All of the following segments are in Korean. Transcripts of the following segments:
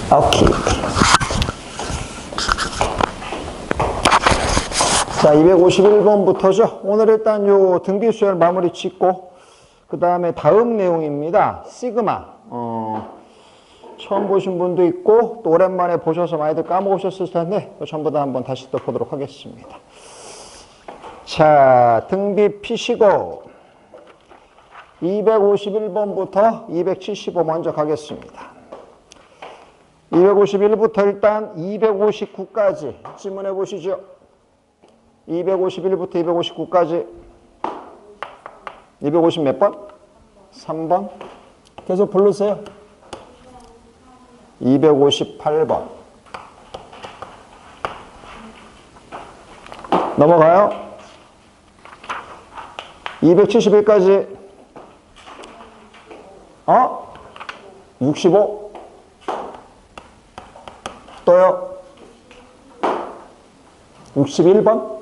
오케이. 자, 251번부터죠. 오늘 일단 요 등비 수열 마무리 짓고, 그 다음에 다음 내용입니다. 시그마. 처음 보신 분도 있고, 또 오랜만에 보셔서 많이들 까먹으셨을 텐데, 전부 다 한번 다시 또 보도록 하겠습니다. 자, 등비 피시고, 251번부터 275 먼저 가겠습니다. 251부터 일단 259까지 질문해 보시죠. 251부터 259까지 250 몇 번? 3번. 계속 부르세요. 258번. 넘어가요. 271까지 65. 또요. 61번.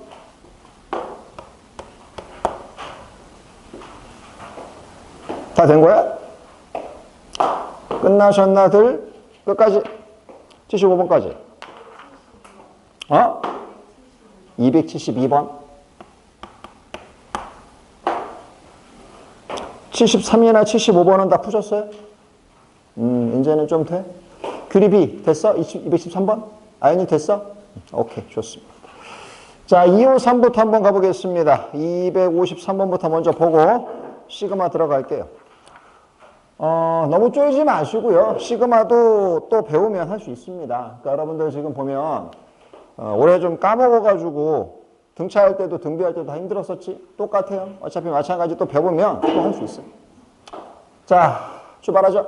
다 된 거야? 끝나셨나들? 끝까지. 75번까지. 272번. 73이나 75번은 다 푸셨어요? 이제는 좀 돼? 규리비 됐어? 213번? 아연이 됐어? 오케이, 좋습니다. 자, 253부터 한번 가보겠습니다. 253번부터 먼저 보고 시그마 들어갈게요. 너무 쫄지 마시고요. 시그마도 또 배우면 할 수 있습니다. 그러니까 여러분들 지금 보면 올해 좀 까먹어가지고 등차할 때도 등비할 때도 다 힘들었었지? 똑같아요. 어차피 마찬가지 또 배우면 또 할 수 있어요. 자, 출발하죠.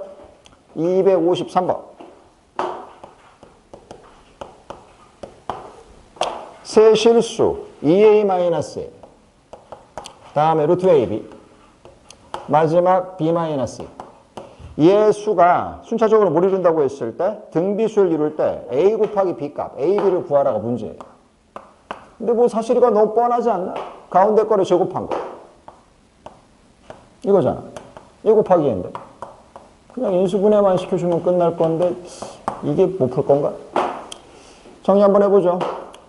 253번. 세 실수 2a-1 다음에 루트 ab 마지막 b-2 얘 수가 순차적으로 뭘 이룬다고 했을 때 등비수를 이룰 때 a 곱하기 b 값 ab를 구하라가 문제예요. 근데 뭐 사실 이거 너무 뻔하지 않나? 가운데 거를 제곱한 거 이거잖아. 1 곱하기 얘인데 그냥 인수분해만 시켜주면 끝날 건데 이게 못 풀 건가? 정리 한번 해보죠.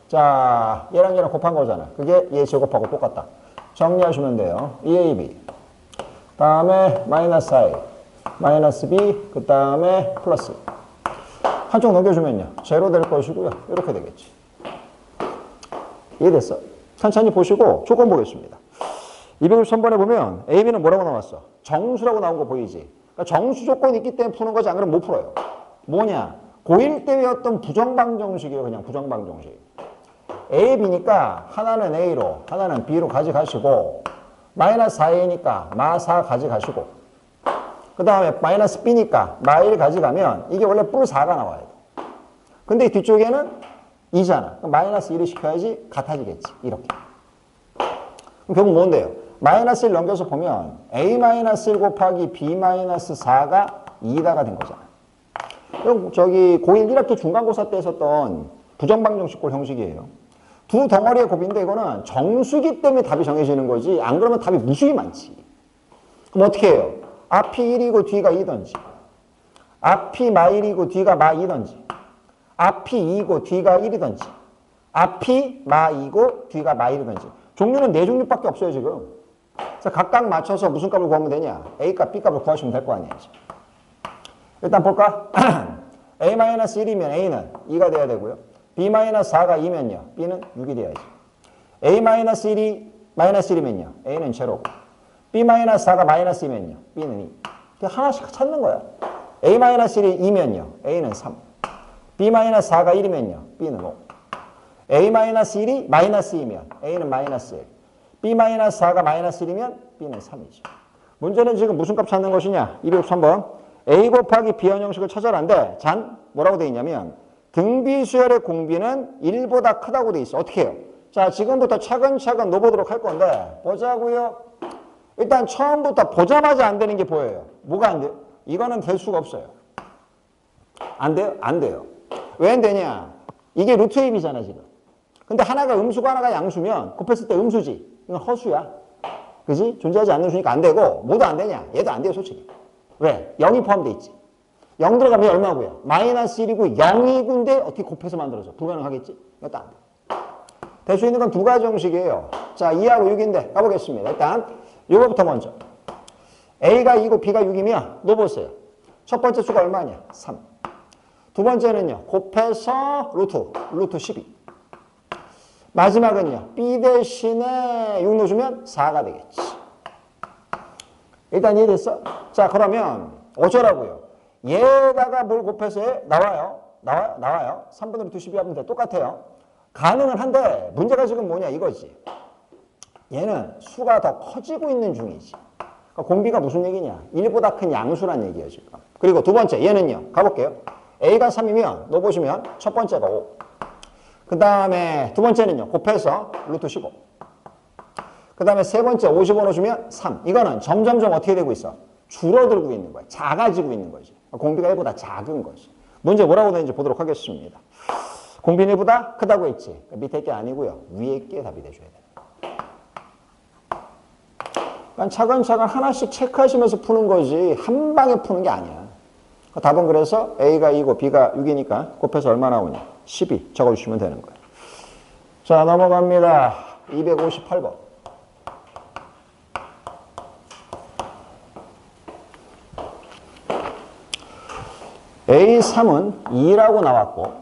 자, 얘랑 얘랑 곱한 거잖아. 그게 얘 제곱하고 똑같다. 정리하시면 돼요. 2ab 다음에 마이너스 i 마이너스 b 그 다음에 플러스 한쪽 넘겨주면요 제로 될 것이고요. 이렇게 되겠지. 이해됐어? 천천히 보시고 조건 보겠습니다. 253번에 보면 ab는 뭐라고 나왔어? 정수라고 나온 거 보이지? 그러니까 정수 조건이 있기 때문에 푸는 거지 안 그러면 못 풀어요. 뭐냐? 고1 때 외웠던 부정방정식이에요. 그냥 부정방정식. A, B니까 하나는 A로 하나는 B로 가져가시고 마이너스 4A니까 마4 가져가시고 그 다음에 마이너스 B니까 마1 가져가면 이게 원래 뿔 4가 나와요. 근데 뒤쪽에는 2잖아. 그럼 마이너스 1을 시켜야지 같아지겠지. 이렇게. 그럼 결국 뭔데요? 마이너스 1 넘겨서 보면 A-1 곱하기 B-4가 2다가 된 거잖아. 그럼 저기 고1 1학기 중간고사 때 썼던 부정방정식꼴 형식이에요. 두 덩어리의 곱인데 이거는 정수기 때문에 답이 정해지는 거지 안 그러면 답이 무수히 많지. 그럼 어떻게 해요? 앞이 1이고 뒤가 2던지 앞이 마1이고 뒤가 마2던지 앞이 2이고 뒤가 1이던지 앞이 마2고 뒤가 마1이던지 종류는 4종류밖에 없어요 지금. 그래서 각각 맞춰서 무슨 값을 구하면 되냐? A값, B값을 구하시면 될 거 아니에요. 일단 볼까? A-1이면 A는 2가 돼야 되고요. B-4가 2면요. B는 6이 돼야지. A-1이 마이너스 1이면요. A는 제로고. B-4가 마이너스 2면요. B는 2. 하나씩 찾는 거야. A-1이 2면요. A는 3. B-4가 1이면요. B는 5. A-1이 마이너스 2면 A는 마이너스 1. B-4가 마이너스 1이면 B는 3이죠. 문제는 지금 무슨 값 찾는 것이냐? 203번. A 곱하기 B현 형식을 찾아라는데 잔 뭐라고 돼 있냐면 등비수열의 공비는 1보다 크다고 돼 있어. 어떻게 해요? 자, 지금부터 차근차근 넣어보도록 할 건데 보자고요. 일단 처음부터 보자마자 안 되는 게 보여요. 뭐가 안 돼요? 이거는 될 수가 없어요. 안 돼요? 안 돼요. 왜 안 되냐? 이게 루트 ab잖아 지금. 근데 하나가 음수고 하나가 양수면 곱했을 때 음수지. 이건 허수야. 그지? 존재하지 않는 수니까 안 되고 뭐도 안 되냐? 얘도 안 돼요 솔직히. 왜? 0이 포함돼 있지. 0 들어가면 얼마고요? 마이너스 1이고 0이군데 어떻게 곱해서 만들어져? 불가능하겠지? 이것도 안 돼. 될 수 있는 건 두 가지 형식이에요. 자, 2하고 6인데 가보겠습니다. 일단 이거부터 먼저. A가 2고 B가 6이면 너 보세요. 첫 번째 수가 얼마냐? 3. 두 번째는요. 곱해서 루트 12. 마지막은요. B 대신에 6 넣어주면 4가 되겠지. 일단 이해됐어? 자, 그러면 어쩌라고요? 얘에다가 뭘 곱해서 해? 나와요. 3분의 루트 12 하면 돼. 똑같아요. 가능은 한데 문제가 지금 뭐냐 이거지. 얘는 수가 더 커지고 있는 중이지. 그러니까 공비가 무슨 얘기냐. 1보다 큰 양수란 얘기예요 지금. 그리고 두 번째 얘는요. 가볼게요. A가 3이면 너 보시면 첫 번째가 5. 그 다음에 두 번째는요. 곱해서 루트 15. 그 다음에 세 번째 50원 넣어주면 3. 이거는 점점점 어떻게 되고 있어? 줄어들고 있는 거야. 작아지고 있는 거지. 공비가 1보다 작은 거지. 문제 뭐라고 되는지 보도록 하겠습니다. 공비는 1보다 크다고 했지. 그러니까 밑에 게 아니고요. 위에 게 답이 돼줘야 돼. 그러니까 차근차근 하나씩 체크하시면서 푸는 거지 한 방에 푸는 게 아니야. 답은 그래서 A가 2고 B가 6이니까 곱해서 얼마 나오냐? 12 적어주시면 되는 거예요. 자, 넘어갑니다. 258번. A3은 2라고 나왔고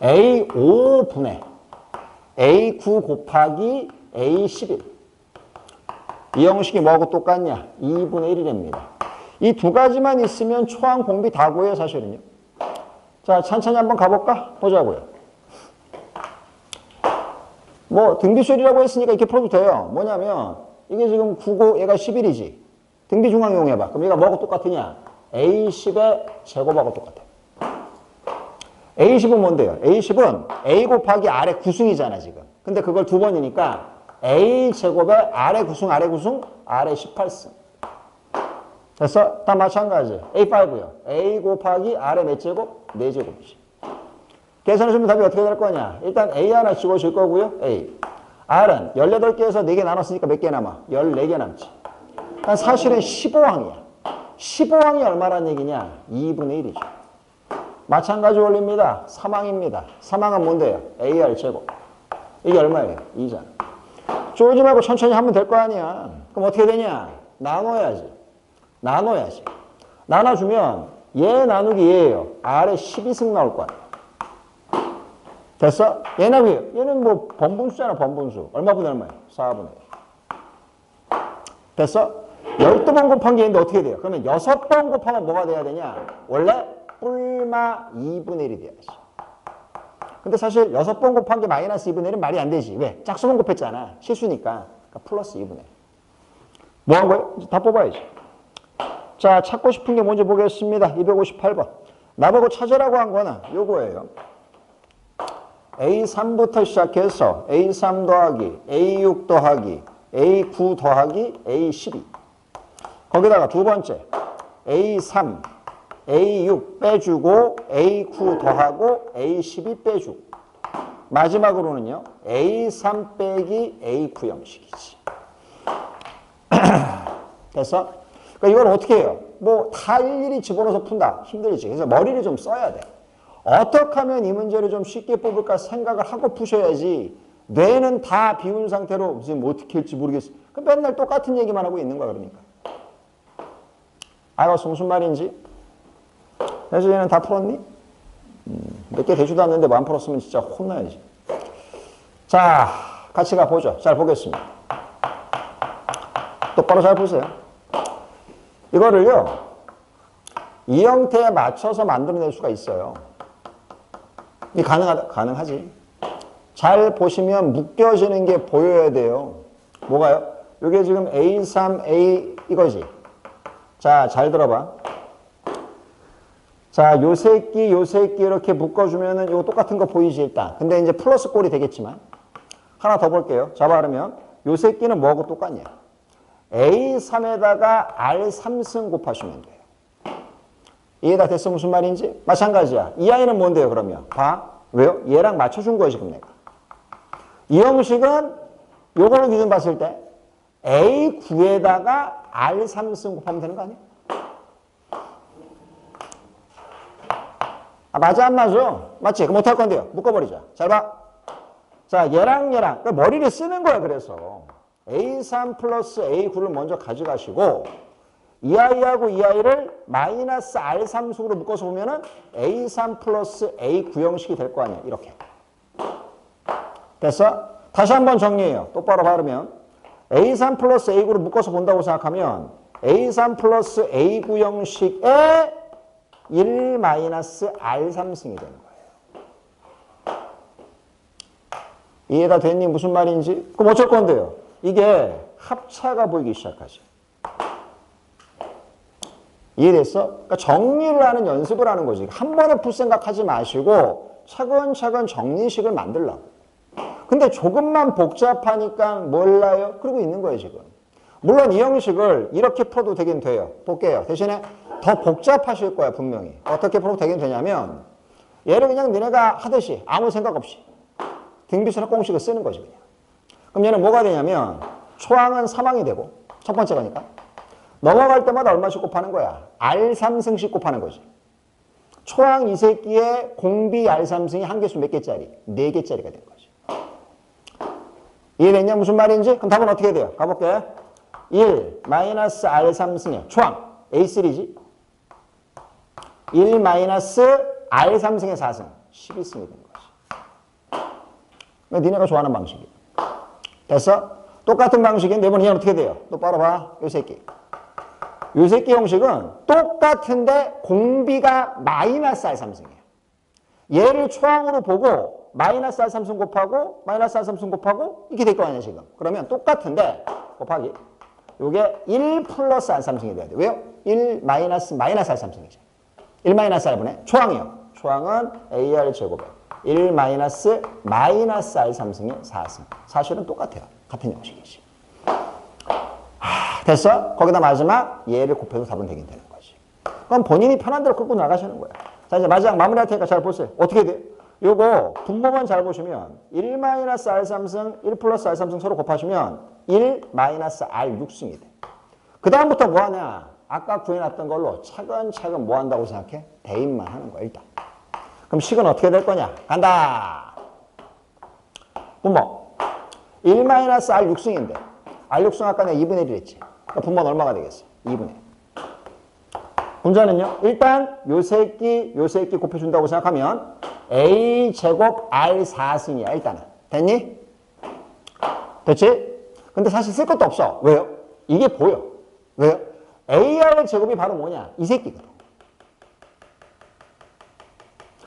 A5분의 A9 곱하기 A11. 이 형식이 뭐하고 똑같냐? 2분의 1이랍니다. 이 두 가지만 있으면 초항 공비 다 구해요, 사실은요. 자, 천천히 한번 가볼까? 보자고요. 뭐 등비수열이라고 했으니까 이렇게 풀어도 돼요. 뭐냐면 이게 지금 9고 얘가 11이지. 등비중앙 이용해봐. 그럼 얘가 뭐하고 똑같으냐? A10의 제곱하고 똑같아. A10은 뭔데요? A10은 A 곱하기 R의 구승이잖아 지금. 근데 그걸 두 번이니까 A 제곱의 R의 구승, R의 18승. 됐어? 다 마찬가지. A5요. A 곱하기 R의 몇 제곱? 4제곱이지. 계산해주면 답이 어떻게 될 거냐? 일단 A 하나 집어줄 거고요. A. R은 18개에서 4개 나눴으니까 몇 개 남아? 14개 남지. 그러니까 사실은 15항이야. 15항이 얼마란 얘기냐? 2분의 1이죠. 마찬가지 원리입니다. 3항입니다. 3항은 뭔데요? AR 제곱. 이게 얼마예요? 2잖아. 쪼지 말고 천천히 하면 될 거 아니야. 그럼 어떻게 되냐? 나눠야지. 나눠주면 얘 나누기 얘예요. R에 12승 나올 거야. 됐어? 얘는 뭐 번분수잖아, 번분수. 얼마분의 얼마예요? 4분의 1. 됐어? 12번 곱한 게 있는데 어떻게 돼요? 그러면 6번 곱하면 뭐가 돼야 되냐? 원래 뿔마 2분의 1이 돼야지. 근데 사실 6번 곱한 게 마이너스 2분의 1은 말이 안 되지. 왜? 짝수번 곱했잖아. 실수니까. 그러니까 플러스 2분의 1. 뭐 한 거예요? 다 뽑아야지. 자, 찾고 싶은 게 뭔지 보겠습니다. 258번. 나보고 찾으라고 한 거는 요거예요. A3부터 시작해서 A3 더하기, A6 더하기, A9 더하기, A12. 거기다가 두 번째, A3, A6 빼주고, A9 더하고, A12 빼주고. 마지막으로는요, A3 빼기 A9 형식이지. 됐어? 그러니까 이걸 어떻게 해요? 뭐 다 일일이 집어넣어서 푼다. 힘들지. 그래서 머리를 좀 써야 돼. 어떻게 하면 이 문제를 좀 쉽게 뽑을까 생각을 하고 푸셔야지 뇌는 다 비운 상태로 지금 어떻게 할지 모르겠어. 그럼 맨날 똑같은 얘기만 하고 있는 거야 그러니까. 알았어 무슨 말인지? 그래서 얘는 다 풀었니? 몇 개 되지도 않는데 뭐 안 풀었으면 진짜 혼나야지. 자 같이 가보죠. 잘 보겠습니다. 똑바로 잘 보세요. 이거를요 이 형태에 맞춰서 만들어낼 수가 있어요. 이 가능하지. 잘 보시면 묶여지는 게 보여야 돼요. 뭐가요? 이게 지금 A3, A 이거지. 자, 잘 들어봐. 자, 요 새끼 이렇게 묶어주면은 이거 똑같은 거 보이지 일단. 근데 이제 플러스 꼴이 되겠지만 하나 더 볼게요. 잡아르면 요 새끼는 뭐하고 똑같냐? A3에다가 R3승 곱하시면 돼요. 이해가 됐어? 무슨 말인지? 마찬가지야. 이 아이는 뭔데요, 그러면? 봐. 왜요? 얘랑 맞춰준 거야, 지금 내가. 이 형식은 요거를 기준 봤을 때 A9에다가 R3승 곱하면 되는 거 아니야? 아, 맞아, 안 맞아? 맞지? 그럼 어떡할 건데요? 묶어버리자. 잘 봐. 자, 얘랑 그러니까 머리를 쓰는 거야, 그래서. A3 플러스 A9를 먼저 가져가시고, 이 아이하고 이 아이를 마이너스 R3승으로 묶어서 보면은 A3 플러스 A9 형식이 될 거 아니야, 이렇게. 됐어? 다시 한번 정리해요. 똑바로 바르면. A3 플러스 A9를 묶어서 본다고 생각하면 A3 플러스 A9 형식의 1 마이너스 R3승이 되는 거예요. 이해가 됐니? 무슨 말인지? 그럼 어쩔 건데요? 이게 합차가 보이기 시작하지. 이해됐어? 그러니까 정리를 하는 연습을 하는 거지. 한 번에 풀 생각하지 마시고 차근차근 정리식을 만들라고. 근데 조금만 복잡하니까 몰라요? 그러고 있는 거예요, 지금. 물론 이 형식을 이렇게 풀어도 되긴 돼요. 볼게요. 대신에 더 복잡하실 거야, 분명히. 어떻게 풀어도 되긴 되냐면 얘를 그냥 너네가 하듯이 아무 생각 없이 등비수나 공식을 쓰는 거지, 그냥. 그럼 얘는 뭐가 되냐면 초항은 3항이 되고 첫 번째 거니까 넘어갈 때마다 얼마씩 곱하는 거야? R3승씩 곱하는 거지. 초항 이 새끼의 공비 R3승이 한 개수 몇 개짜리? 4개짜리가 된 거지. 이해됐냐? 무슨 말인지? 그럼 답은 어떻게 돼요? 가볼게. 1 마이너스 R3승의 초항 A3지. 1 마이너스 R3승의 4승 12승이 된 거지. 니네가 좋아하는 방식이야. 됐어? 똑같은 방식인데 이번엔 얘는 어떻게 돼요? 똑바로 봐. 요 새끼. 요 새끼 형식은 똑같은데 공비가 마이너스 R3승이에요. 얘를 초항으로 보고 마이너스 R3승 곱하고 마이너스 R3승 곱하고 이렇게 될 거 아니야, 지금. 그러면 똑같은데 곱하기 요게 1 플러스 R3승이 돼야 돼. 왜요? 1 마이너스 R3승이죠. 1 마이너스 R분의 초항이요. 초항은 AR 제곱에 1 마이너스 R3승의 4승. 사실은 똑같아요. 같은 형식이지. 됐어? 거기다 마지막 얘를 곱해서 답은 되긴 되는 거지. 그럼 본인이 편한 대로 끌고 나가시는 거야. 자, 이제 마지막 마무리할 테니까 잘 보세요. 어떻게 돼? 요거 분모만 잘 보시면 1 마이너스 R3승, 1 플러스 R3승 서로 곱하시면 1 마이너스 R6승이 돼. 그 다음부터 뭐 하냐? 아까 구해놨던 걸로 차근차근 뭐 한다고 생각해? 대입만 하는 거야, 일단. 그럼 식은 어떻게 될 거냐? 간다. 분모. 1 마이너스 R6승인데 R6승 아까 내가 2분의 1을 했지. 그러니까 분모는 얼마가 되겠어? 2분의 1. 분자는요? 일단 요 새끼 곱해준다고 생각하면 A 제곱 R 4승이야, 일단은. 됐니? 됐지? 근데 사실 쓸 것도 없어. 왜요? 이게 보여. 왜요? AR 제곱이 바로 뭐냐? 이 새끼거든.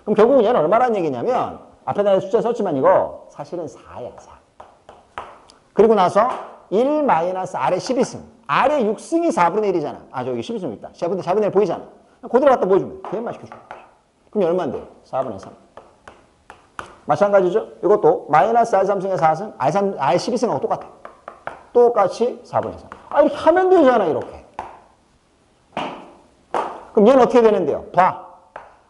그럼 결국은 얘는 얼마라는 얘기냐면 앞에다 숫자 썼지만 이거 사실은 4야, 4. 그리고 나서 1 마이너스 R의 12승. R의 6승이 4분의 1이잖아. 아, 저기 12승 있다. 4분의 1 보이잖아. 그대로 갖다 보여주면 돼. 개인만 시켜줘. 그럼 얼마인데요? 4분의 3. 마찬가지죠? 이것도 마이너스 R3승의 4승, R 12승하고 똑같아. 똑같이 4분의 3. 아, 이렇게 하면 되잖아, 이렇게. 그럼 얘는 어떻게 되는데요? 봐.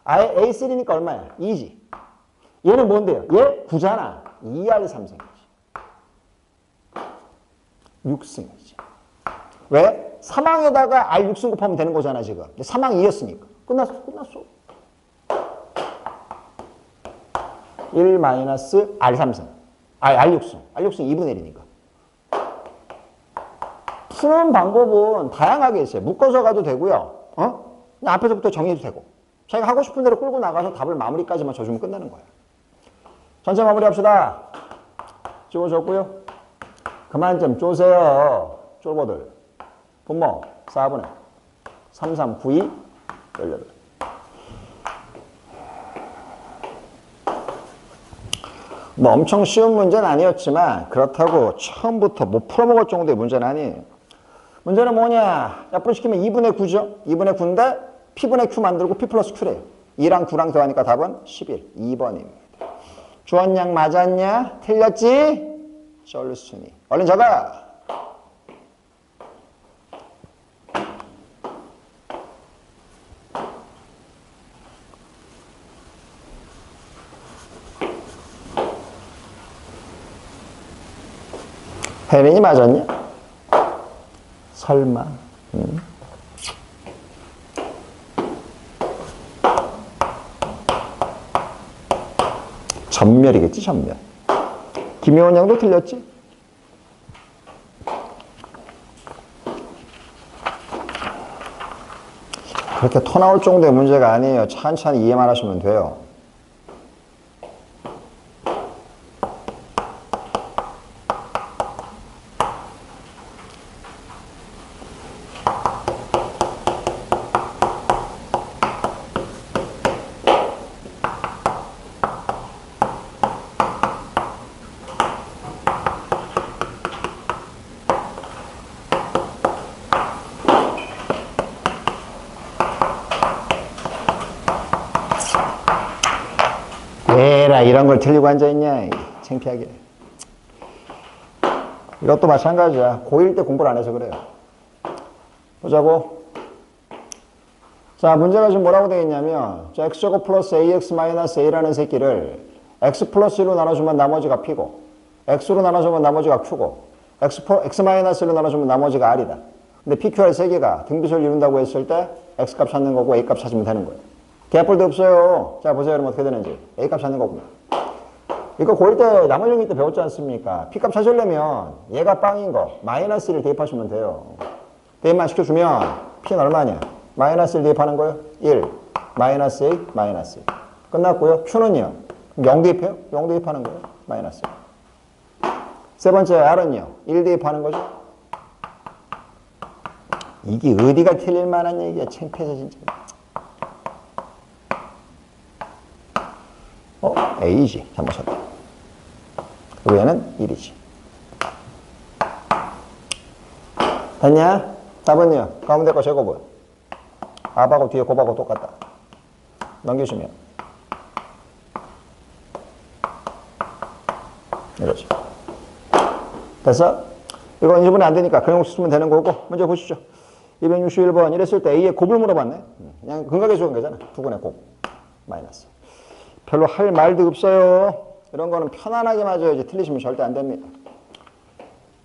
A3니까 얼마야? 2지. 얘는 뭔데요? 얘 9잖아. 2R 3승이지. 6승이지. 왜? 3항에다가 R 6승 곱하면 되는 거잖아, 지금. 3항 2였으니까. 끝났어. 1 마이너스 R 3승. R 6승. R 6승 2분의 1이니까. 푸는 방법은 다양하게 있어요. 묶어서 가도 되고요. 그냥 앞에서부터 정해도 되고. 자기가 하고 싶은 대로 끌고 나가서 답을 마무리까지만 줘주면 끝나는 거예요. 전체 마무리합시다. 찍어줬고요. 그만 좀 쪼세요. 쫄보들. 분모 4분의 33, 92, 18. 뭐 엄청 쉬운 문제는 아니었지만 그렇다고 처음부터 못 풀어먹을 정도의 문제는 아니에요. 문제는 뭐냐? 약분시키면 2분의 9죠? 2분의 9인데 P분의 Q 만들고 P 플러스 Q래요. 2랑 9랑 더하니까 답은 11, 2번입니다. 주원양 맞았냐? 틀렸지? 쩔순이. 얼른 적어! 혜린이 맞았냐? 설마. 전멸이겠지, 전멸. 김효원 양도 틀렸지? 그렇게 토 나올 정도의 문제가 아니에요. 천천히 이해만 하시면 돼요. 에라 이런 걸 틀리고 앉아있냐 창피하게. 이것도 마찬가지야. 고1 때 공부를 안 해서 그래요. 보자고. 자, 문제가 지금 뭐라고 되어 있냐면 자, x제곱 플러스 ax 마이너스 a라는 새끼를 x 플러스 1로 나눠주면 나머지가 p고 x로 나눠주면 나머지가 q고 x 마이너스 1로 나눠주면 나머지가 r이다. 근데 p, q, r 세 개가 등비수를 이룬다고 했을 때 x 값 찾는 거고 a 값 찾으면 되는 거예요. 개뿔도 없어요. 자, 보세요. 그럼 어떻게 되는지. A 값 찾는 거구나. 이거 고1 때 남원영기 때 배웠지 않습니까? P 값 찾으려면 얘가 빵인 거 마이너스 1을 대입하시면 돼요. 대입만 시켜주면 P는 얼마냐? 마이너스 1 대입하는 거예요. 1, 마이너스 1, 마이너스 1. 끝났고요. Q는요. 0 대입해요? 0 대입하는 거예요. 마이너스 1. 세 번째 R은요. 1 대입하는 거죠. 이게 어디가 틀릴 만한 얘기야. 창피해서 진짜. A지. 잘못 쳤다. 그리고 얘는 1이지. 됐냐? 답은요. 가운데 거 제곱은 앞하고 뒤에 곱하고 똑같다. 넘기시면 이러지. 됐어? 이건 1분이 안 되니까 그냥 쓰면 되는 거고 먼저 보시죠. 261번 이랬을 때 A의 곱을 물어봤네. 그냥 근각에 적은 거잖아. 부근의 곱 마이너스. 별로 할 말도 없어요. 이런 거는 편안하게 맞아야지 틀리시면 절대 안 됩니다.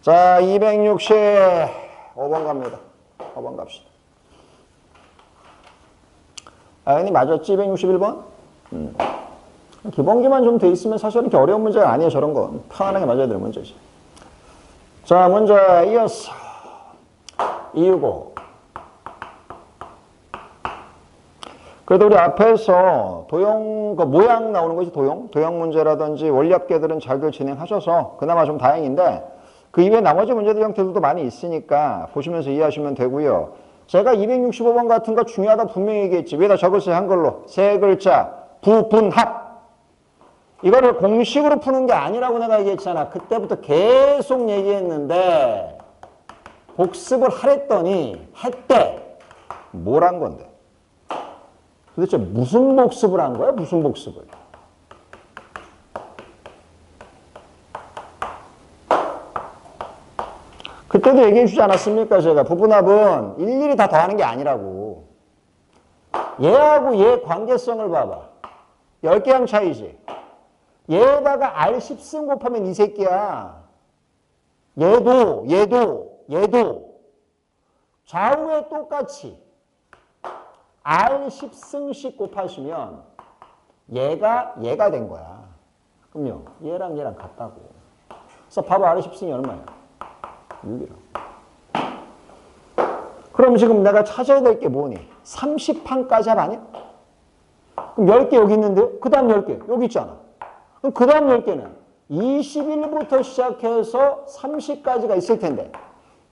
자, 265번 갑니다. 5번 갑시다. 아연이 맞았지? 261번? 기본기만 좀 돼 있으면 사실 이렇게 어려운 문제가 아니에요. 저런 건 편안하게 맞아야 되는 문제지. 자, 문제 이어서 265. 그래도 우리 앞에서 도형, 그 모양 나오는 것이 도형 문제라든지 원리합계들은 잘들 진행하셔서 그나마 좀 다행인데 그 이외에 나머지 문제들 형태들도 많이 있으니까 보시면서 이해하시면 되고요. 제가 265번 같은 거 중요하다 분명히 얘기했지. 위에다 적었어요. 한글로. 세 글자. 부분합. 이거를 공식으로 푸는 게 아니라고 내가 얘기했잖아. 그때부터 계속 얘기했는데 복습을 하랬더니 했대. 뭘 한 건데? 도대체 무슨 복습을 한 거야? 무슨 복습을? 그때도 얘기해 주지 않았습니까? 제가 부분합은 일일이 다 더하는 게 아니라고. 얘하고 얘 관계성을 봐봐. 10개항 차이지. 얘에다가 R10승 곱하면 이 새끼야. 얘도 좌우에 똑같이 R10승씩 곱하시면 얘가 된 거야. 그럼요. 얘랑 같다고. 그래서 바로 R10승이 얼마야? 6이라. 그럼 지금 내가 찾아야 될 게 뭐니? 30판까지 합 아니야? 그럼 10개 여기 있는데요? 그 다음 10개 여기 있잖아. 그럼 그 다음 10개는 21부터 시작해서 30까지가 있을 텐데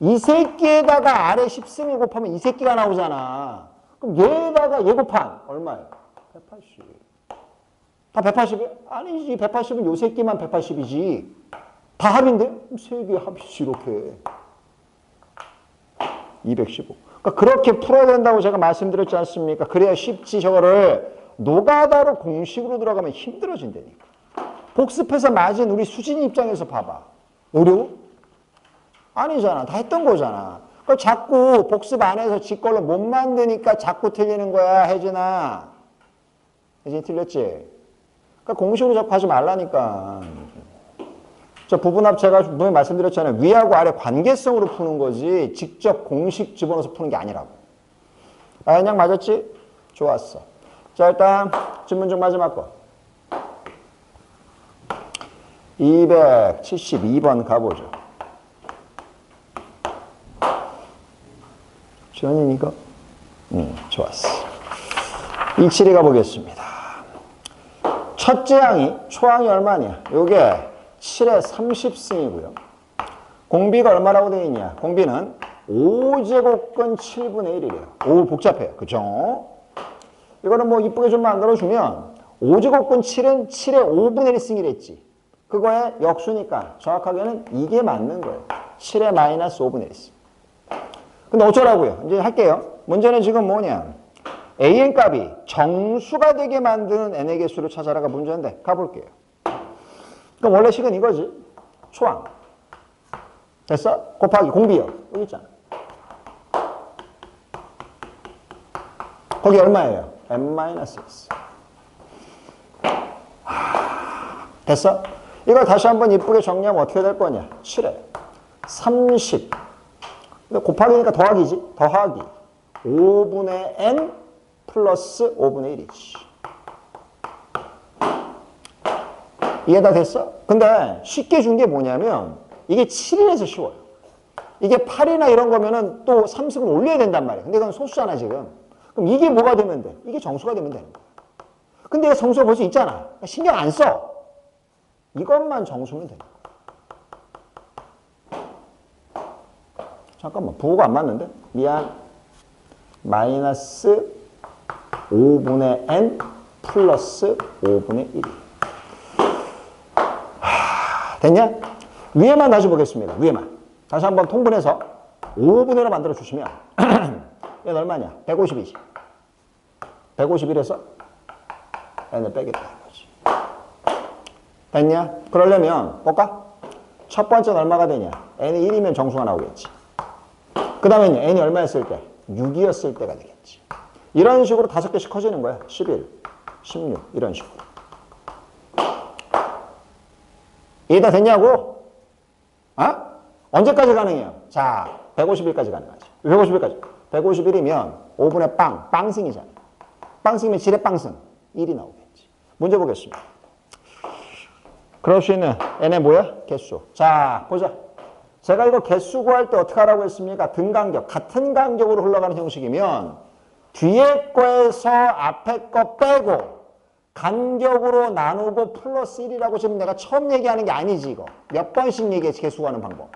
이 새끼에다가 아래 10승을 곱하면 이 새끼가 나오잖아. 그럼 얘에다가 얘 곱한 얼마예요? 180. 다 180이야? 아니지. 180은 요 새끼만 180이지. 다 합인데? 그럼 3개 합이지 이렇게. 215. 그러니까 그렇게 풀어야 된다고 제가 말씀드렸지 않습니까? 그래야 쉽지. 저거를 노가다로 공식으로 들어가면 힘들어진다니까. 복습해서 맞은 우리 수진 입장에서 봐봐. 어려워? 아니잖아. 다 했던 거잖아. 그걸 자꾸 복습 안 해서 지 걸로 못 만드니까 자꾸 틀리는 거야, 혜진아. 혜진이 틀렸지? 그러니까 공식으로 자꾸 하지 말라니까. 저 부분합 제가 분명히 말씀드렸잖아요. 위하고 아래 관계성으로 푸는 거지 직접 공식 집어넣어서 푸는 게 아니라고. 아연양 맞았지? 좋았어. 자, 일단 질문 중 마지막 거. 272번 가보죠. 지원이니까? 좋았어. 272 가보겠습니다. 첫째 항이, 초항이 얼마냐? 요게 7의 30승이고요. 공비가 얼마라고 되어 있냐? 공비는 5제곱근 7분의 1이래요. 오, 복잡해요. 그죠? 이거는 뭐 이쁘게 좀 만들어주면 5제곱근 7은 7의 5분의 1승이랬지. 그거의 역수니까 정확하게는 이게 맞는 거예요. 7의 마이너스 5분의 1승. 근데 어쩌라고요? 이제 할게요. 문제는 지금 뭐냐? an 값이 정수가 되게 만드는 n의 개수를 찾아라가 문제인데 가볼게요. 그럼 원래 식은 이거지. 초항. 됐어? 곱하기 공비요. 여기 있잖아. 거기 얼마예요? n-x. 됐어? 이걸 다시 한번 이쁘게 정리하면 어떻게 될 거냐? 7에 30. 곱하기니까 더하기지? 더하기 5분의 n 플러스 5분의 1이지. 이해 다 됐어? 근데 쉽게 준 게 뭐냐면 이게 7이라서 쉬워요. 이게 8이나 이런 거면은 또 3승을 올려야 된단 말이야. 근데 이건 소수잖아 지금. 그럼 이게 뭐가 되면 돼? 이게 정수가 되면 되는 거야. 근데 정수가 벌써 있잖아. 그러니까 신경 안 써. 이것만 정수면 돼. 잠깐만, 부호가 안 맞는데? 미안. 마이너스 5분의 n 플러스 5분의 1. 됐냐? 위에만 다시 보겠습니다. 위에만. 다시 한번 통분해서 5분의 1로 만들어 주시면 얘는 얼마냐? 150이지. 151에서 n을 빼겠다 이거지. 됐냐? 그러려면 볼까? 첫 번째는 얼마가 되냐? n이 1이면 정수가 나오겠지. 그 다음에 n이 얼마였을 때? 6이었을 때가 되겠지. 이런 식으로 5개씩 커지는 거야. 11, 16 이런 식으로. 이해다 됐냐고? 어? 언제까지 가능해요? 자, 150일까지 가능하지. 150일까지. 151이면 5분의 빵승이잖아. 빵승이면 7의 빵승. 1이 나오겠지. 문제 보겠습니다. 그럴 수 있는 n의 뭐야? 개수. 자, 보자. 제가 이거 개수 구할 때 어떻게 하라고 했습니까? 등간격. 같은 간격으로 흘러가는 형식이면 뒤에 거에서 앞에 거 빼고 간격으로 나누고 플러스 1이라고 지금 내가 처음 얘기하는 게 아니지 이거. 몇 번씩 얘기했지 개수 구하는 방법.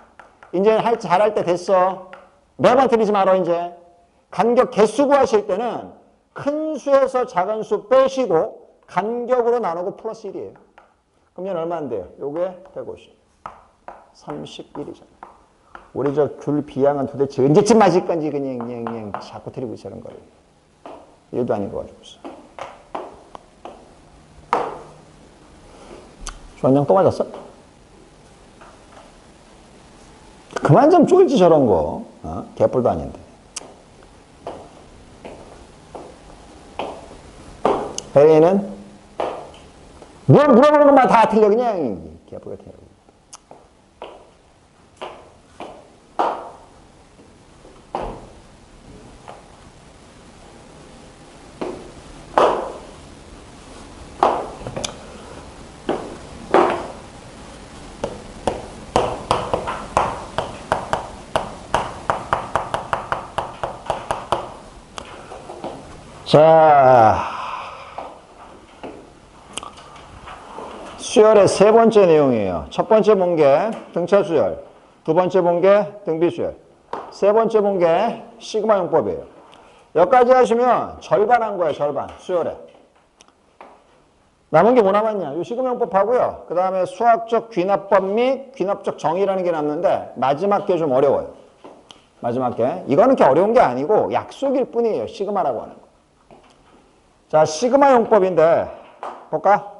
이제 잘할 때 됐어. 매번 틀리지 말어 이제. 간격 개수 구하실 때는 큰 수에서 작은 수 빼시고 간격으로 나누고 플러스 1이에요. 그럼 얘는 얼마인데요? 요게 150. 31이잖아. 우리 저 귤 비양은 도대체 언제쯤 맞을 건지 그냥 자꾸 드리고 있는 거예요. 일도 아닌 거 가지고서. 주원장 또 맞았어? 그만 좀 쫄지 저런 거. 어? 개뿔도 아닌데. 베리는 뭘 물어보는 것만 다 틀려 그냥 개뿔 같은 거. 자, 수열의 세 번째 내용이에요. 첫 번째 본 게 등차 수열, 두 번째 본 게 등비 수열, 세 번째 본 게 시그마 용법이에요. 여기까지 하시면 절반 한 거예요, 절반. 수열에. 남은 게 뭐 남았냐? 이 시그마 용법하고요. 그 다음에 수학적 귀납법 및 귀납적 정의라는 게 남는데 마지막 게 좀 어려워요. 마지막 게. 이거는 그렇게 어려운 게 아니고 약속일 뿐이에요. 시그마라고 하는 거. 자, 시그마 용법인데 볼까?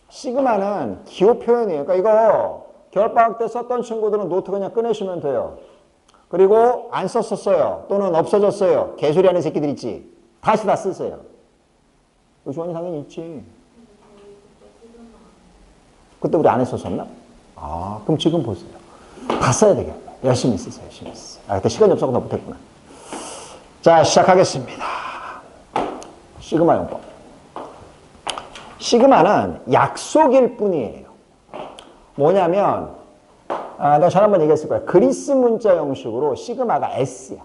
시그마는 기호 표현이에요. 그러니까 이거 겨울방학 때 썼던 친구들은 노트 그냥 꺼내시면 돼요. 그리고 안 썼었어요. 또는 없어졌어요. 개소리 하는 새끼들 있지. 다시 다 쓰세요. 주원이 당연히 있지. 그때 우리 안 했었었나? 아, 그럼 지금 보세요. 다 써야 되겠네. 열심히 쓰세요. 열심히 쓰세요. 아, 그때 시간이 없어서 못했구나. 자, 시작하겠습니다. 시그마 용법. 시그마는 약속일 뿐이에요. 뭐냐면 내가 전에 한번 얘기했을 거야. 그리스 문자 형식으로 시그마가 S야.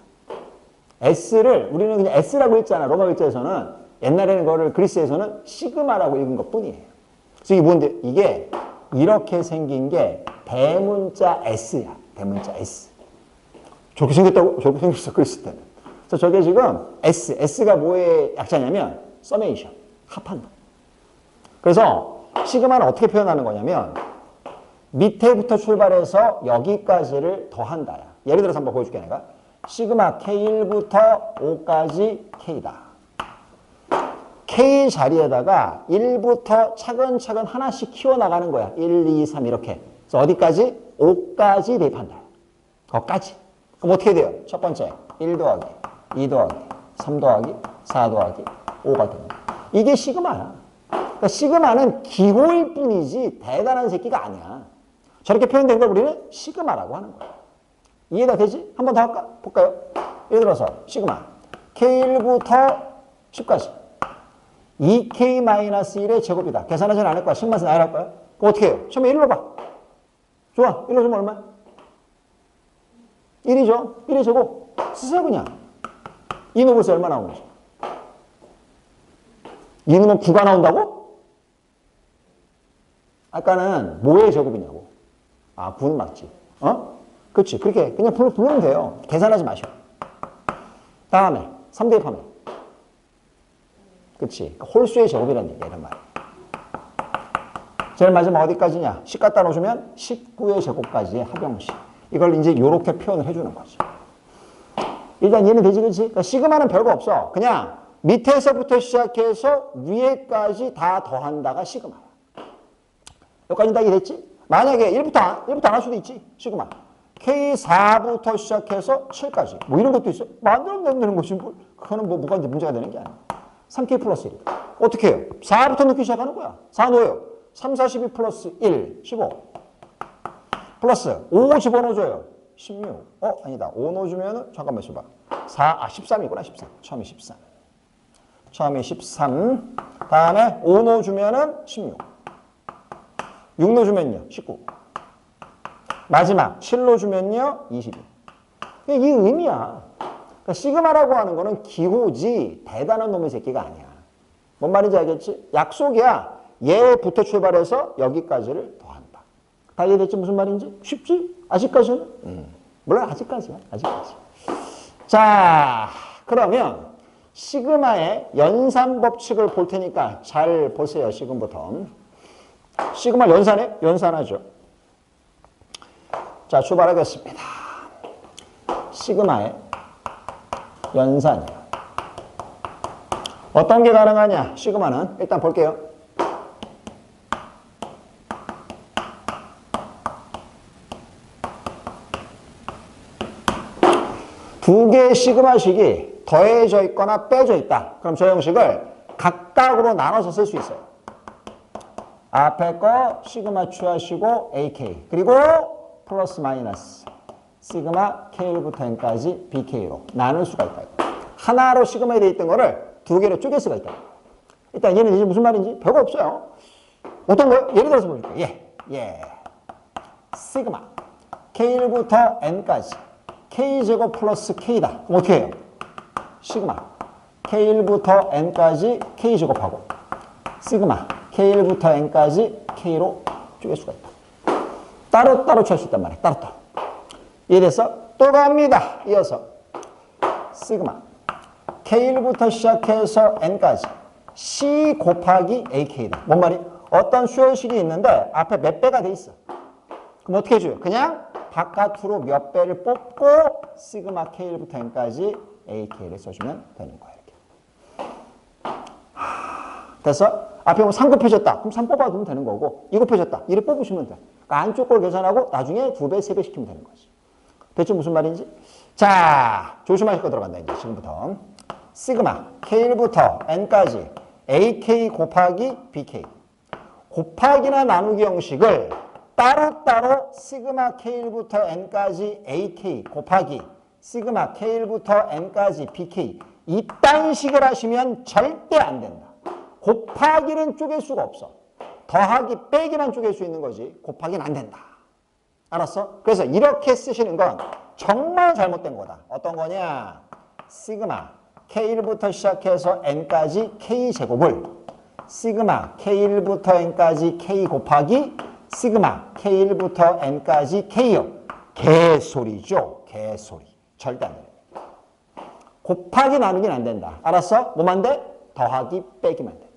S를 우리는 그냥 S라고 했잖아. 로마 글자에서는. 옛날에는 그거를 그리스에서는 시그마라고 읽은 것 뿐이에요. 그래서 이게 뭔데? 이게 이렇게 생긴 게 대문자 S야. 대문자 S. 저렇게 생겼다고? 저렇게 생겼어. 그리스 때는. 그래서 저게 지금 S가 뭐의 약자냐면 서메이션. 합한다. 그래서 시그마는 어떻게 표현하는 거냐면 밑에부터 출발해서 여기까지를 더한다. 예를 들어서 한번 보여줄게 내가. 시그마 K1부터 5까지 K다. K 자리에다가 1부터 차근차근 하나씩 키워나가는 거야. 1, 2, 3 이렇게. 그래서 어디까지? 5까지 대입한다. 거기까지. 그럼 어떻게 돼요? 첫 번째 1 더하기 2 더하기 3 더하기 4 더하기 5가 됩니다. 이게 시그마야. 그러니까 시그마는 기호일 뿐이지 대단한 새끼가 아니야. 저렇게 표현된 걸 우리는 시그마라고 하는 거야. 이해가 되지? 한 번 더 할까? 볼까요? 예를 들어서 시그마 K1부터 10까지 2K-1의 제곱이다. 계산하지는 않을 거야. 식만은 나열할 거야. 그럼 어떻게 해요? 처음에 1로 봐. 좋아. 1로 주면 얼마야? 1이죠. 1의 제곱. 쓰세요 그냥. 2 넣어보세요. 얼마 나오는지. 2 넣으면 9가 나온다고? 아까는 뭐의 제곱이냐고. 9는 맞지. 그렇지. 그렇게 그냥 부르면 돼요. 계산하지 마셔. 다음에 3 대입하면. 그렇지. 홀수의 제곱이라는 얘기야. 이런 말. 제일 마지막 어디까지냐? 10 갖다 놓으면 19의 제곱까지의 합영식. 이걸 이제 이렇게 표현을 해주는 거죠. 일단 이해는 되지, 그렇지? 그러니까 시그마는 별거 없어. 그냥 밑에서부터 시작해서 위에까지 다 더한다가 시그마야. 여기까지 다 이해됐지? 만약에 1부터 안 할 수도 있지. 시그마. K4부터 시작해서 7까지. 뭐 이런 것도 있어. 만들어내면 되는 것이 뭐. 그거는 뭐가 문제가 되는 게 아니야. 3K 플러스 1. 어떻게 해요? 4부터 넣기 시작하는 거야. 4 넣어요. 3, 4, 12 플러스 1, 15. 플러스 5 집어넣어줘요. 16. 아니다. 5 넣어주면은, 잠깐만 있어봐. 13이구나, 13. 처음에 13. 처음에 13. 다음에 5 넣어주면은 16. 6 넣어주면요, 19. 마지막 7 넣어주면요, 22. 이 의미야. 그러니까 시그마라고 하는 거는 기호지 대단한 놈의 새끼가 아니야. 뭔 말인지 알겠지? 약속이야. 얘부터 출발해서 여기까지를 더한다. 다 이해됐지? 무슨 말인지? 쉽지? 아직까지는? 물론 아직까지야. 아직까지. 자, 그러면 시그마의 연산 법칙을 볼 테니까 잘 보세요. 지금부터. 시그마 연산해? 연산하죠. 자, 출발하겠습니다. 시그마의 연산이요. 어떤 게 가능하냐? 시그마는 일단 볼게요. 두 개의 시그마식이 더해져 있거나 빼져 있다. 그럼 저 형식을 각각으로 나눠서 쓸 수 있어요. 앞에 거 시그마 취하시고 AK 그리고 플러스 마이너스 시그마 K1부터 N까지 BK로 나눌 수가 있다. 하나로 시그마에 되어 있던 거를 두 개로 쪼갤 수가 있다. 일단 얘는 이제 무슨 말인지 별거 없어요. 어떤 거요? 예를 들어서 보여줄게요. 시그마 K1부터 N까지 K제곱 플러스 K다. 그럼 어떻게 해요? 시그마 K1부터 N까지 K제곱하고 시그마 K1부터 N까지 K로 쪼갤 수가 있다. 따로따로 취할 수 있단 말이에요. 따로따로. 이해됐어? 또 갑니다. 이어서 시그마 K1부터 시작해서 N까지 C 곱하기 AK다. 뭔 말이? 어떤 수열식이 있는데 앞에 몇 배가 돼 있어. 그럼 어떻게 해줘요? 그냥 바깥으로 몇 배를 뽑고 시그마 K1부터 N까지 AK를 써주면 되는 거예요. 이렇게. 됐어? 앞에 보면 3 곱해졌다. 그럼 3 뽑아두면 되는 거고 2 곱해졌다. 2를 뽑으시면 돼. 그러니까 안쪽 걸 계산하고 나중에 2배, 3배 시키면 되는 거지. 대체 무슨 말인지? 자, 조심하실 거 들어간다. 이제 지금부터. 시그마 K1부터 N까지 AK 곱하기 BK. 곱하기나 나누기 형식을 따로따로 시그마 K1부터 N까지 AK 곱하기 시그마 K1부터 N까지 BK 이딴 식을 하시면 절대 안 된다. 곱하기는 쪼갤 수가 없어. 더하기 빼기만 쪼갤 수 있는 거지 곱하기는 안 된다. 알았어? 그래서 이렇게 쓰시는 건 정말 잘못된 거다. 어떤 거냐? 시그마 K1부터 시작해서 N까지 K제곱을 시그마 K1부터 N까지 K 곱하기 시그마 K1부터 N까지 K요. 개소리죠. 개소리. 절대 안 됩니다. 곱하기 나누기는 안 된다. 알았어? 뭐만 돼? 더하기 빼기만 된다.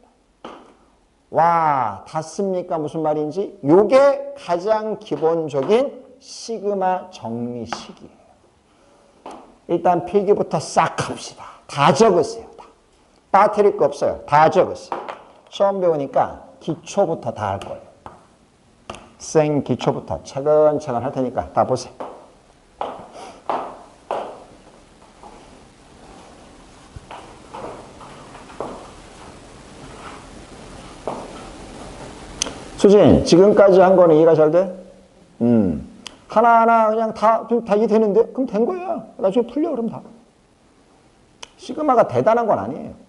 와, 닿습니까? 무슨 말인지? 요게 가장 기본적인 시그마 정리식이에요. 일단 필기부터 싹 합시다. 다 적으세요. 다. 빠뜨릴 거 없어요. 다 적으세요. 시험 배우니까 기초부터 다 할 거예요. 생 기초부터 차근차근 할 테니까 다 보세요. 수진, 지금까지 한 거는 이해가 잘 돼? 하나하나 그냥 다 이해되는데? 그럼 된 거야. 나중에 풀려, 그럼 다. 시그마가 대단한 건 아니에요.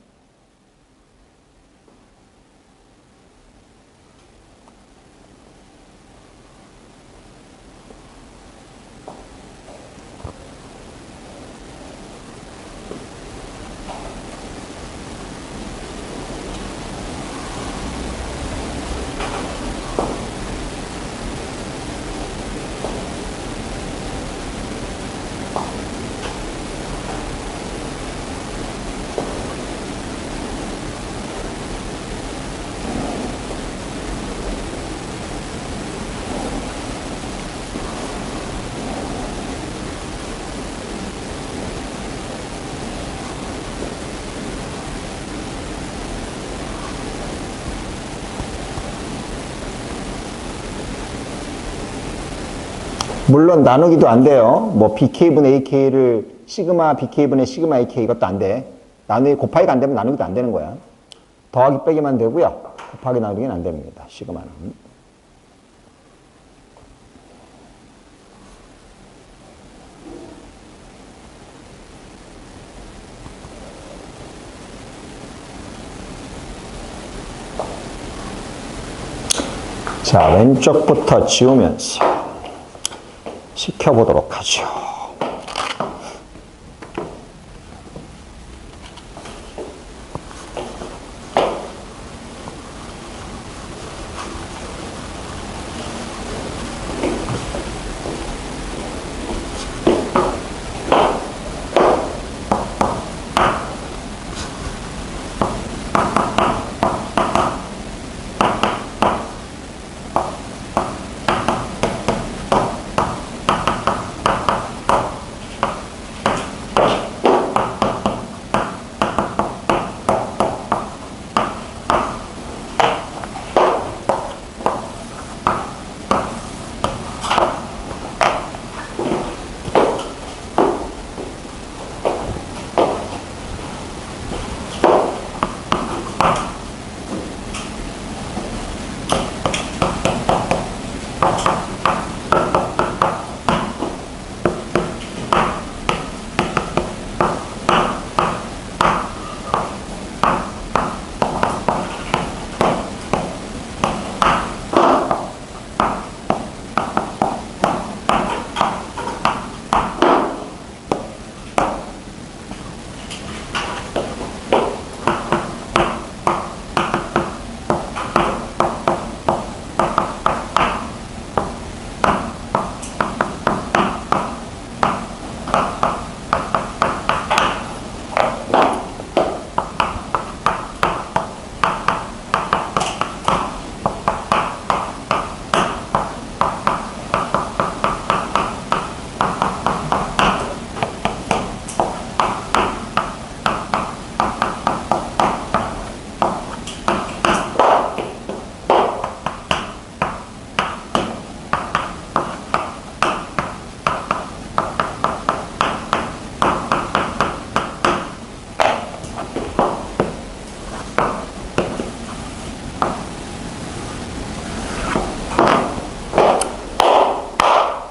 물론 나누기도 안 돼요. 뭐 BK분의 AK를 시그마 BK분의 시그마 AK 이것도 안 돼. 나누기 곱하기가 안 되면 나누기도 안 되는 거야. 더하기 빼기만 되고요. 곱하기 나누기는 안 됩니다. 시그마는. 자, 왼쪽부터 지우면서 시켜보도록 하죠.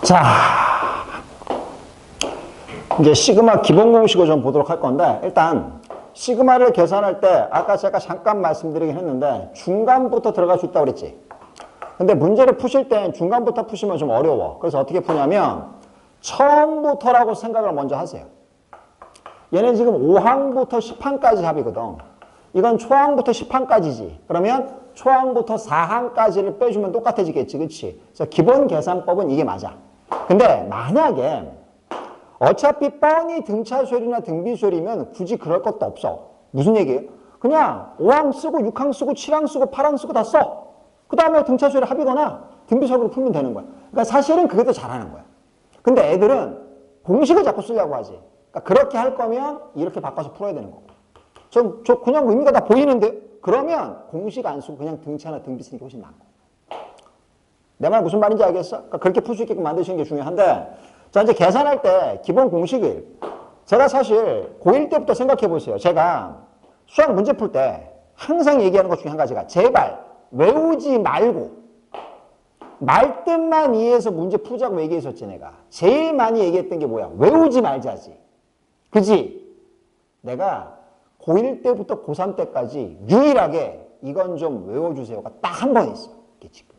자, 이제 시그마 기본 공식을 좀 보도록 할 건데, 일단 시그마를 계산할 때 아까 제가 잠깐 말씀드리긴 했는데 중간부터 들어갈 수 있다고 그랬지. 근데 문제를 푸실 땐 중간부터 푸시면 좀 어려워. 그래서 어떻게 푸냐면 처음부터라고 생각을 먼저 하세요. 얘는 지금 5항부터 10항까지 합이거든. 이건 초항부터 10항까지지. 그러면 초항부터 4항까지를 빼주면 똑같아지겠지. 그치? 그래서 기본 계산법은 이게 맞아. 근데 만약에 어차피 뻔히 등차수열이나 등비수열이면 굳이 그럴 것도 없어. 무슨 얘기예요? 그냥 5항 쓰고 6항 쓰고 7항 쓰고 8항 쓰고 다 써. 그 다음에 등차수열이 합이거나 등비수열로 풀면 되는 거야. 그러니까 사실은 그게 더 잘하는 거야. 근데 애들은 공식을 자꾸 쓰려고 하지. 그러니까 그렇게 할 거면 이렇게 바꿔서 풀어야 되는 거고. 저 그냥 의미가 다 보이는데? 그러면 공식 안 쓰고 그냥 등차나 등비 쓰는 게 훨씬 나은 거야. 내 말 무슨 말인지 알겠어? 그러니까 그렇게 풀 수 있게끔 만드시는 게 중요한데, 자, 이제 계산할 때 기본 공식을 제가 사실 고1 때부터 생각해 보세요. 제가 수학 문제 풀 때 항상 얘기하는 것 중에 한 가지가 제발 외우지 말고 말뜻만 이해해서 문제 풀자고 얘기했었지 내가. 제일 많이 얘기했던 게 뭐야? 외우지 말자지. 그지? 내가 고1 때부터 고3 때까지 유일하게 이건 좀 외워주세요가 딱 한 번 있어. 이게 지금.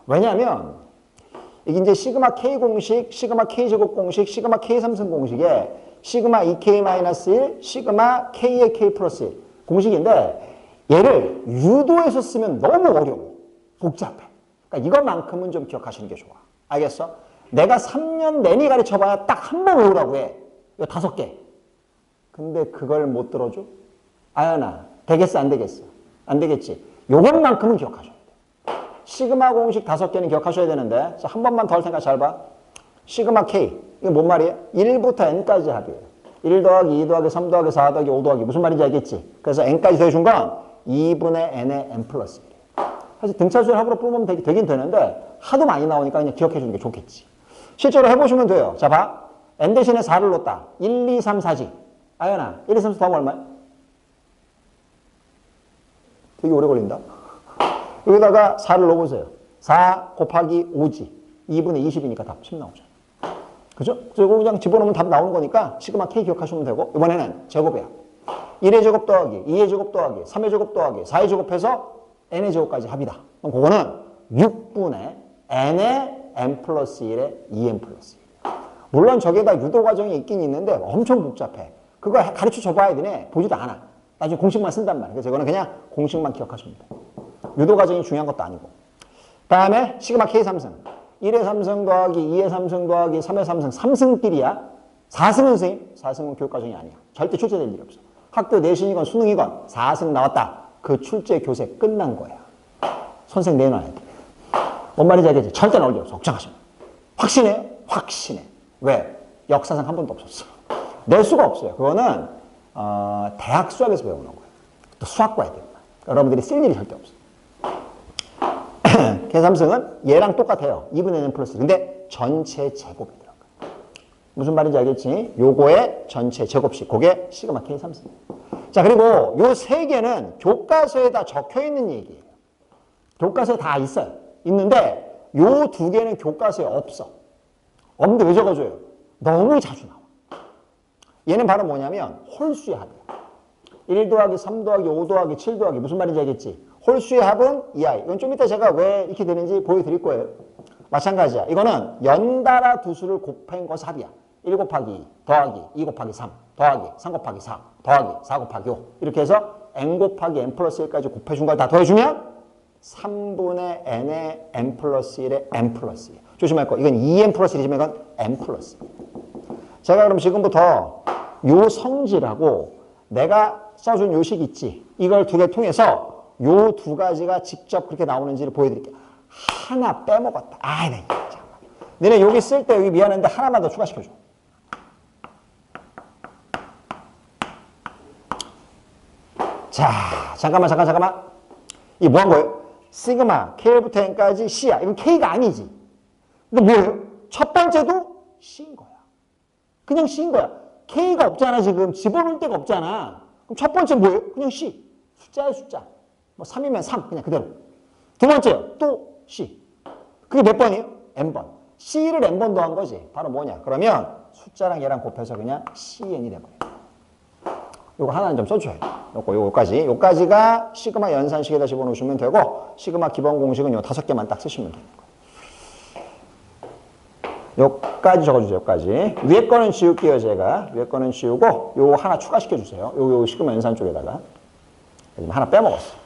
왜냐하면 이게 이제 시그마 K 공식, 시그마 K 제곱 공식, 시그마 K 삼승 공식에 시그마 2K-1, 시그마 K의 K 플러스 1 공식인데 얘를 유도해서 쓰면 너무 어려워. 복잡해. 그러니까 이것만큼은 좀 기억하시는 게 좋아. 알겠어? 내가 3년 내내 가르쳐봐야 딱 한 번 외우라고 해. 이거 5개. 근데 그걸 못 들어줘? 아연아, 되겠어, 안 되겠어? 안 되겠지? 요것만큼은 기억하셔야 돼. 시그마 공식 5개는 기억하셔야 되는데, 한 번만 더 할 테니까 잘 봐. 시그마 K. 이게 뭔 말이에요? 1부터 N까지 합이에요. 1 더하기 2 더하기 3 더하기 4 더하기 5 더하기 무슨 말인지 알겠지? 그래서 N까지 더해준 건 2분의 N의 N 플러스 1. 사실 등차수열 합으로 풀면 되긴 되는데 하도 많이 나오니까 그냥 기억해 주는 게 좋겠지. 실제로 해보시면 돼요. 자, 봐. N 대신에 4를 놓았다. 1, 2, 3, 4지. 아연아, 1, 2, 3, 4 더하면 얼마야? 되게 오래 걸린다. 여기다가 4를 넣어보세요. 4 곱하기 5지. 2분의 20이니까 답 10 나오죠. 그죠? 그리고 그냥 집어넣으면 답 나오는 거니까 시그마 K 기억하시면 되고, 이번에는 제곱이야. 1의 제곱 더하기 2의 제곱 더하기 3의 제곱 더하기 4의 제곱해서 n의 제곱까지 합이다. 그럼 그거는 6분의 n의 n 플러스 1의 2n 플러스 1. 물론 저기에다 유도 과정이 있긴 있는데 엄청 복잡해. 그거 가르쳐 줘봐야 되네. 보지도 않아. 나중에 공식만 쓴단 말이야. 그래서 이거는 그냥 공식만 기억하시면 돼. 유도 과정이 중요한 것도 아니고. 다음에 시그마 K 삼승. 1의 삼승 더하기 2의 삼승 더하기 3의 삼승. 3승끼리야. 4승은 선생님? 4승은 교육과정이 아니야. 절대 출제될 일이 없어. 학교 내신이건 수능이건 4승 나왔다. 그 출제 교세 끝난 거야. 선생 내놔야 돼. 뭔 말인지 알겠지? 절대 나올 일 없어. 걱정하시면. 확신해요? 확신해. 왜? 역사상 한 번도 없었어. 낼 수가 없어요. 그거는 대학 수학에서 배우는 거예요. 또 수학과야 돼요. 여러분들이 쓸 일이 절대 없어. K3승은 얘랑 똑같아요. 2분의 n 플러스 1. 근데 전체 제곱이 들어가. 무슨 말인지 알겠지? 요거의 전체 제곱식. 그게 시그마 K3승. 자, 그리고 요 3개는 교과서에 다 적혀 있는 얘기예요. 교과서에 다 있어요. 있는데 요 2개는 교과서에 없어. 없는데 왜 적어줘요? 너무 자주 나와. 얘는 바로 뭐냐면 홀수의 합이야. 1 더하기 3 더하기 5 더하기 7 더하기 무슨 말인지 알겠지? 홀수의 합은 2i. 이건 좀 이따 제가 왜 이렇게 되는지 보여드릴 거예요. 마찬가지야. 이거는 연달아 두 수를 곱한 것이 합이야. 1 곱하기 2 더하기 2 곱하기 3 더하기 3 곱하기 4 더하기 4 곱하기 5 이렇게 해서 n 곱하기 n 플러스 1까지 곱해준 걸 다 더해주면 3분의 n의 n 플러스 1의 n 플러스 1. 조심할 거. 이건 2n 플러스 1이지만 이건 n 플러스 1. 제가 그럼 지금부터 요 성질하고 내가 써준 요식 있지. 이걸 2개 통해서 요 2가지가 직접 그렇게 나오는지를 보여드릴게요. 하나 빼먹었다. 아, 네. 잠깐만. 너네 여기 쓸 때 여기 미안한데 하나만 더 추가시켜줘. 자, 잠깐만. 이게 뭐 한 거예요? 시그마, K부터 N까지 C야. 이건 K가 아니지. 이거 뭐예요? 첫 번째도 C인 거야. 그냥 C인 거야. K가 없잖아, 지금. 집어넣을 데가 없잖아. 그럼 첫 번째 뭐예요? 그냥 C. 숫자야, 숫자. 뭐 3이면 3, 그냥 그대로. 두 번째, 또 C. 그게 몇 번이에요? N번. C를 N번 더한 거지. 바로 뭐냐? 그러면 숫자랑 얘랑 곱해서 그냥 CN이 돼버려요. 요거 하나는 좀 써줘야 돼. 요거까지. 요까지가 시그마 연산식에다 집어넣으시면 되고, 시그마 기본 공식은 요 5개만 딱 쓰시면 되는 거예요. 요까지 적어주세요. 요까지. 위에 거는 지울게요, 제가. 위에 거는 지우고, 요 하나 추가시켜주세요. 요 시그마 연산 쪽에다가. 하나 빼먹었어.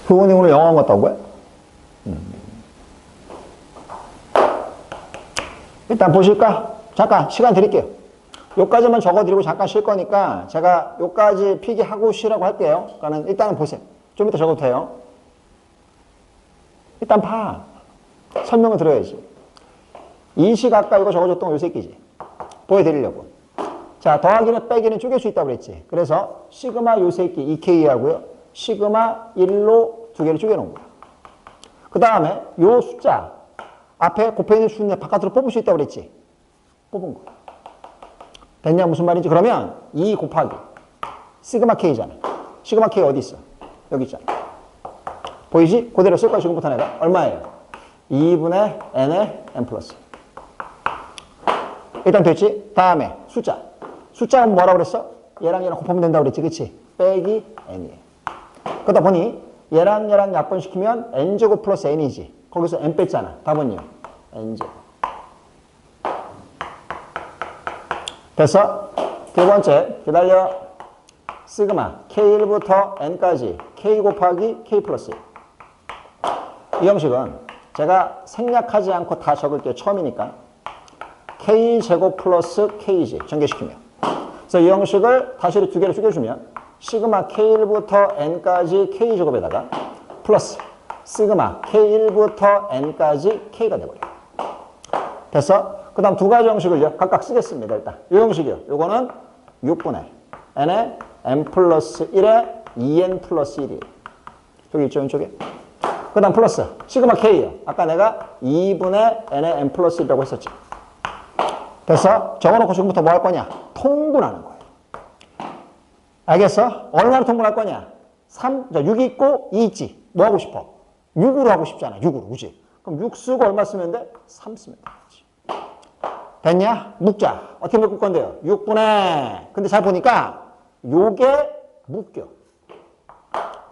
부모님 오늘 영화 갔다 온 거야? 일단 보실까? 잠깐 시간 드릴게요. 요까지만 적어드리고 잠깐 쉴 거니까 제가 요까지 필기하고 쉬라고 할게요. 그러니까 일단은 보세요. 좀 이따 적어도 돼요. 일단 봐. 설명을 들어야지. 이식 아까 이거 적어줬던 거 요 새끼지. 보여드리려고. 자, 더하기는 빼기는 쪼갤 수 있다고 그랬지. 그래서 시그마 요 새끼 2K 하고요. 시그마 1로 두 개를 쪼개놓은 거야. 그 다음에 요 숫자 앞에 곱해있는 수는 바깥으로 뽑을 수 있다고 그랬지. 뽑은 거야. 됐냐? 무슨 말인지. 그러면 2 곱하기 시그마 K잖아. 시그마 K 어디 있어? 여기 있잖아. 보이지? 그대로 쓸 거야. 지금부터 내가. 얼마예요? 2분의 n의 n 플러스. 일단 됐지? 다음에 숫자. 숫자는 뭐라고 그랬어? 얘랑 얘랑 곱하면 된다고 그랬지. 그치? 빼기 n이에요. 그러다 보니 얘랑 얘랑 약분시키면 n제곱 플러스 n이지. 거기서 n 뺐잖아. 답은요? n제곱. 됐어? 두 번째 기다려. 시그마 k1부터 n까지 k 곱하기 k 플러스 1. 이 형식은 제가 생략하지 않고 다 적을게요. 처음이니까. k제곱 플러스 k지. 전개시키면. 그래서 이 형식을 다시 두 개를 쪼개주면 시그마 k1부터 n까지 k제곱에다가 플러스 시그마 k1부터 n까지 k가 되버려요. 됐어? 그 다음 두 가지 형식을요. 각각 쓰겠습니다. 일단 이 형식이요. 요거는 6분의 n의 n 플러스 1에 2n 플러스 1이에요. 저기 있죠? 이쪽에. 그 다음 플러스 시그마 k요. 아까 내가 2분의 n의 n 플러스 1이라고 했었지. 됐어? 적어놓고 지금부터 뭐 할 거냐? 통분하는 거예요. 알겠어? 얼마나 통분할 거냐? 6 있고 2 있지. 뭐 하고 싶어? 6으로 하고 싶잖아. 6으로. 그치? 그럼 6 쓰고 얼마 쓰면 돼? 3 쓰면 되지. 됐냐? 묶자. 어떻게 묶을 건데요? 6분의. 근데 잘 보니까 요게 묶여.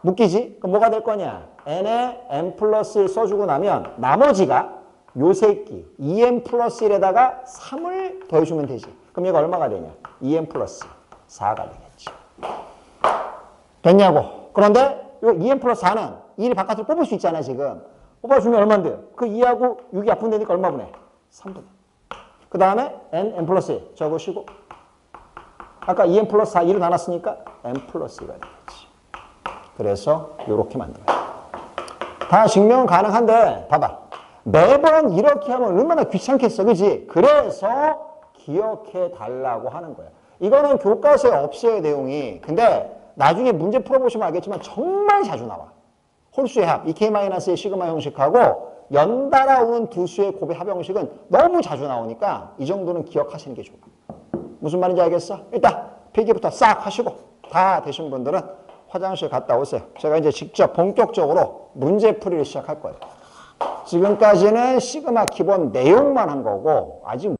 묶이지? 그럼 뭐가 될 거냐? n에 n 플러스 1 써주고 나면 나머지가 요 새끼 2n 플러스 1에다가 3을 더해주면 되지. 그럼 얘가 얼마가 되냐? 2n 플러스 4가 되겠지. 됐냐고. 그런데 요 2n 플러스 4는 2를 바깥으로 뽑을 수 있잖아 지금. 뽑아주면 얼마인데요? 그 2하고 6이 약분되니까 얼마분해? 3분해. 그 다음에 n 플러스 1 적으시고 아까 2n 플러스 4 2로 나눴으니까 n 플러스 2가 되겠지. 그래서 요렇게 만들어요. 다 증명은 가능한데 봐봐. 매번 이렇게 하면 얼마나 귀찮겠어. 그지? 그래서 기억해 달라고 하는 거야. 이거는 교과서에 없어요, 내용이. 근데 나중에 문제 풀어보시면 알겠지만 정말 자주 나와. 홀수의 합, 2k-의 시그마 형식하고 연달아 오는 두 수의 곱의 합 형식은 너무 자주 나오니까 이 정도는 기억하시는 게 좋아. 무슨 말인지 알겠어? 일단 필기부터 싹 하시고 다 되신 분들은 화장실 갔다 오세요. 제가 이제 직접 본격적으로 문제 풀이를 시작할 거예요. 지금까지는 시그마 기본 내용만 한 거고 아직